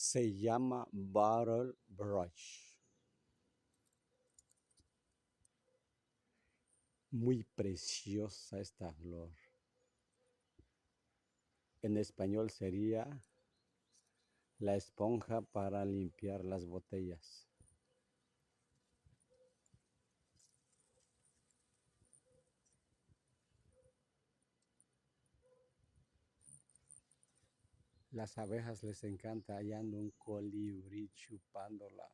Se llama Bottle Brush. Muy preciosa esta flor. En español sería la esponja para limpiar las botellas. Las abejas les encanta hallando un colibrí chupándola.